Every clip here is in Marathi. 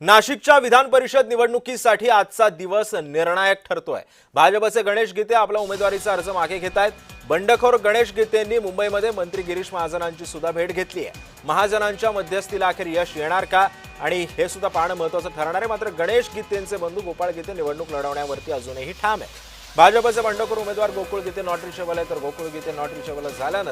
नाशिकच्या विधान परिषद निवडणुकीसाठी आजचा दिवस निर्णायक ठरतोय। भाजपचे गणेश गीते आपला उमेदवारीचा अर्ज मागे घेतायत। बंडखोर गणेश गीतेंनी मुंबईमध्ये मंत्री गिरीश महाजनांची सुद्धा भेट घेतली आहे। महाजनांच्या मध्यस्थीला अखेर यश येणार का आणि हे सुद्धा पाहणं महत्त्वाचं ठरणार आहे। मात्र गणेश गीतेंचे बंधू गोपाळ गीते निवडणूक लढवण्यावरती अजूनही ठाम आहे। भाजपचे बंडखोर उमेदवार गोकुळ गीते नॉट रिचेबल आहे, तर गोकुळ गीते नॉट रिचेबल झाल्यानं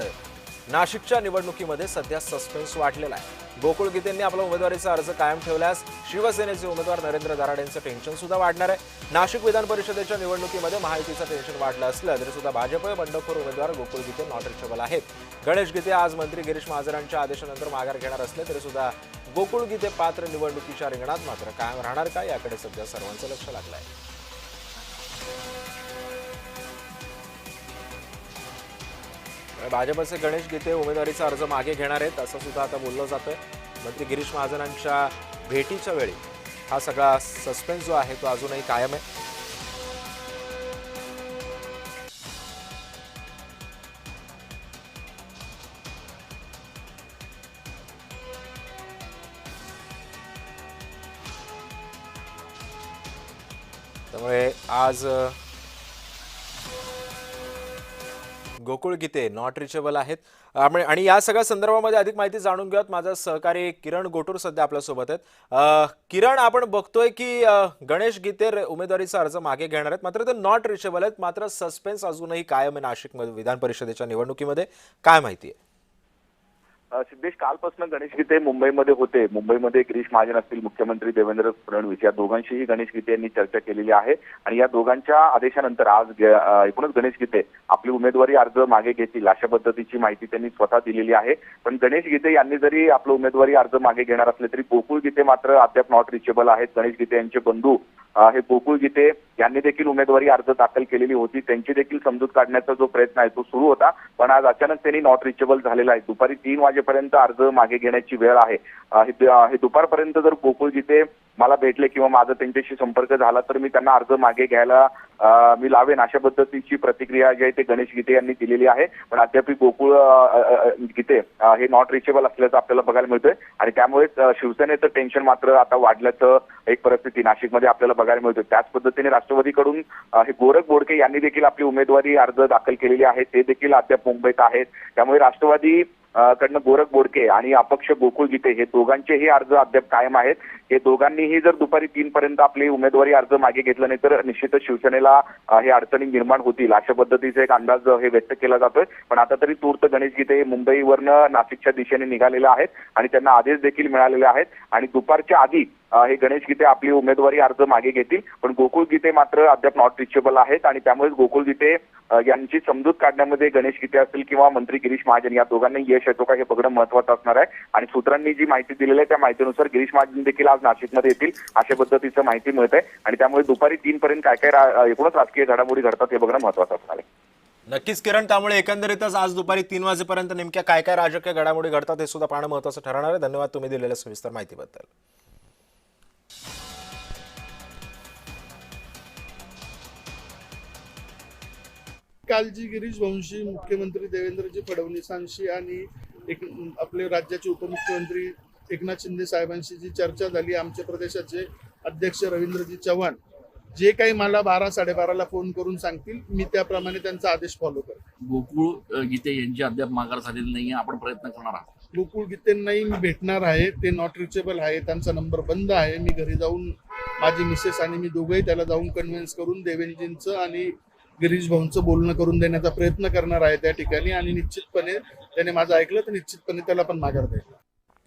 नाशिकच्या निवडणुकीमध्ये सध्या सस्पेन्स वाढलेला आहे। गोकुळ गीतेंनी आपला उमेदवारीचा अर्ज कायम ठेवल्यास शिवसेनेचे उमेदवार नरेंद्र दाराडेंचं टेन्शन सुद्धा वाढणार आहे। नाशिक विधान परिषदेच्या निवडणुकीमध्ये महायुतीचं टेन्शन वाढलं असलं तरी सुद्धा भाजप बंडखोर उमेदवार गोकुळ गीते नॉट रिचेबल आहेत। गणेश गीते आज मंत्री गिरीश महाजनांच्या आदेशानंतर माघार घेणार असले तरी सुद्धा गोकुळ गीते पात्र निवडणुकीच्या रिंगणात मात्र कायम राहणार का याकडे सध्या सर्वांचं लक्ष लागलं आहे। भाजपचे गणेश गीते उमेदवारीचा अर्ज मागे घेणार आहेत असं सुद्धा आता बोललं जातंय। मंत्री गिरीश महाजनांच्या भेटीच्या वेळी हा सगळा सस्पेन्स जो आहे तो अजूनही कायम आहे। त्यामुळे आज गोकुळ गीते नॉट रिचेबल आहेत आणि या सगळ्या संदर्भामध्ये अधिक माहिती जाणून घेऊयात। माझा सहकारी किरण गोटूर सध्या आपल्या सोबत आहेत। किरण, आपण बघतोय की गणेश गीते उमेदवारीचा अर्ज मागे घेणार आहेत, मात्र ते नॉट रिचेबल आहेत, मात्र सस्पेन्स अजूनही कायम आहे नाशिकमध्ये विधान परिषदेच्या निवडणुकीमध्ये। काय माहिती आहे? सिद्धेश, कालपासून गणेश गीते मुंबईमध्ये होते। मुंबईमध्ये गिरीश महाजन असतील, मुख्यमंत्री देवेंद्र फडणवीस या दोघांशीही गणेश गीते यांनी चर्चा केलेली आहे आणि या दोघांच्या आदेशानंतर आज एकूणच गणेश गीते आपली उमेदवारी अर्ज मागे घेतील अशा पद्धतीची माहिती त्यांनी स्वतः दिलेली आहे। पण गणेश गीते यांनी जरी आपला उमेदवारी अर्ज मागे घेणार असले तरी गोकुळ गीते मात्र अद्याप नॉट रिचेबल आहेत। गणेश गीते यांचे बंधू हे गोकुळ गीते यांनी देखील उमेदवारी अर्ज दाखल केलेली होती, त्यांची देखील समजूत काढण्याचा जो प्रयत्न आहे तो सुरू होता, पण आज अचानक त्यांनी नॉट रिचेबल झालेला आहे। दुपारी 3 वाजेपर्यंत अर्ज मागे घेण्याची वेळ आहे। हे दुपारपर्यंत जर गोकुळ गीते मला भेटले किंवा माझा त्यांच्याशी संपर्क झाला तर मी त्यांना अर्ज मागे घ्यायला मी लावेन अशा पद्धतीची प्रतिक्रिया जी आहे ते गणेश गीते यांनी दिलेली आहे। पण अद्याप गोकुळ गीते हे नॉट रिचेबल असल्याचं आपल्याला बघायला मिळतंय आणि त्यामुळे शिवसेनेचं टेन्शन मात्र आता वाढल्याचं एक परिस्थिती नाशिकमध्ये आपल्याला बघायला मिळतोय। त्याच पद्धतीने राष्ट्रवादीकडून हे गोरख बोडके यांनी देखील आपली उमेदवारी अर्ज दाखल केलेली आहे, ते देखील अद्याप मुंबईत आहेत। त्यामुळे राष्ट्रवादी कडनं गोरख बोडके आणि अपक्ष गोकुळ गीते हे दोघांचेही अर्ज अद्याप कायम आहेत। हे दोघांनीही जर दुपारी 3 पर्यंत आपली उमेदवारी अर्ज मागे घेतला नाही तर निश्चितच शिवसेनेला हे अडचणी निर्माण होतील अशा पद्धतीचा एक अंदाज हे व्यक्त केला जातोय। पण आता तरी तूर्त गणेश गीते मुंबईवरनं नाशिकच्या दिशेने निघालेले आहेत आणि त्यांना आदेश देखील मिळालेले आहेत आणि दुपारच्या आधी हे गणेश गीते आपली उमेदवारी अर्ज मागे घेतील। पण गोकुळ गीते मात्र अद्याप नॉट रिचेबल आहेत आणि त्यामुळे गोकुळ गीते यांची समजूत काढण्यामध्ये गणेश गीते असतील किंवा मंत्री गिरीश महाजन या दोघांना यश येतो का हे बघणं महत्त्वाचं असणार आहे। आणि सूत्रांनी जी माहिती दिलेली आहे त्या माहितीनुसार गिरीश महाजन देखील आज नाशिकमध्ये येतील अशा पद्धतीचं माहिती मिळत आहे आणि त्यामुळे दुपारी 3 पर्यंत काय काय एकूणच राजकीय घडामोडी घडतात हे बघणं महत्त्वाचं असणार आहे। नक्कीच किरण, त्यामुळे एकंदरीतच आज दुपारी 3 वाजेपर्यंत नेमक्या काय काय राजकीय घडामोडी घडतात हे सुद्धा पाहणं महत्त्वाचं ठरणार आहे। धन्यवाद तुम्ही दिलेल्या सविस्तर माहितीबद्दल। काल जी गिरीश भाऊंशी, मुख्यमंत्री देवेंद्रजी फडणवीसांशी आणि आपले राज्याचे उपमुख्यमंत्री एकनाथ शिंदे साहेबांशी जी चर्चा झाली, आमच्या प्रदेशाचे अध्यक्ष रवींद्रजी चव्हाण जे काही मला 12-12:30ला फोन करून सांगतील मी त्याप्रमाणे त्यांचा आदेश फॉलो करेन। गोकुळ गीते यांची अद्याप माघार झालेली नाही, आपण प्रयत्न करणार आहोत। गोकुळ गीतेंनाही मी भेटणार आहे, ते नॉट रिचेबल आहे, त्यांचा नंबर बंद आहे। मी घरी जाऊन माझी मिसेस आणि मी दोघंही त्याला जाऊन कन्व्हिन्स करून देवेंद्रजींचं आणि गिरीश भाऊंचं बोलणं करून देण्याचा प्रयत्न करणार आहे त्या ठिकाणी आणि निश्चितपणे त्याने माझं ऐकलं तर निश्चितपणे त्याला पण माघार द्यायला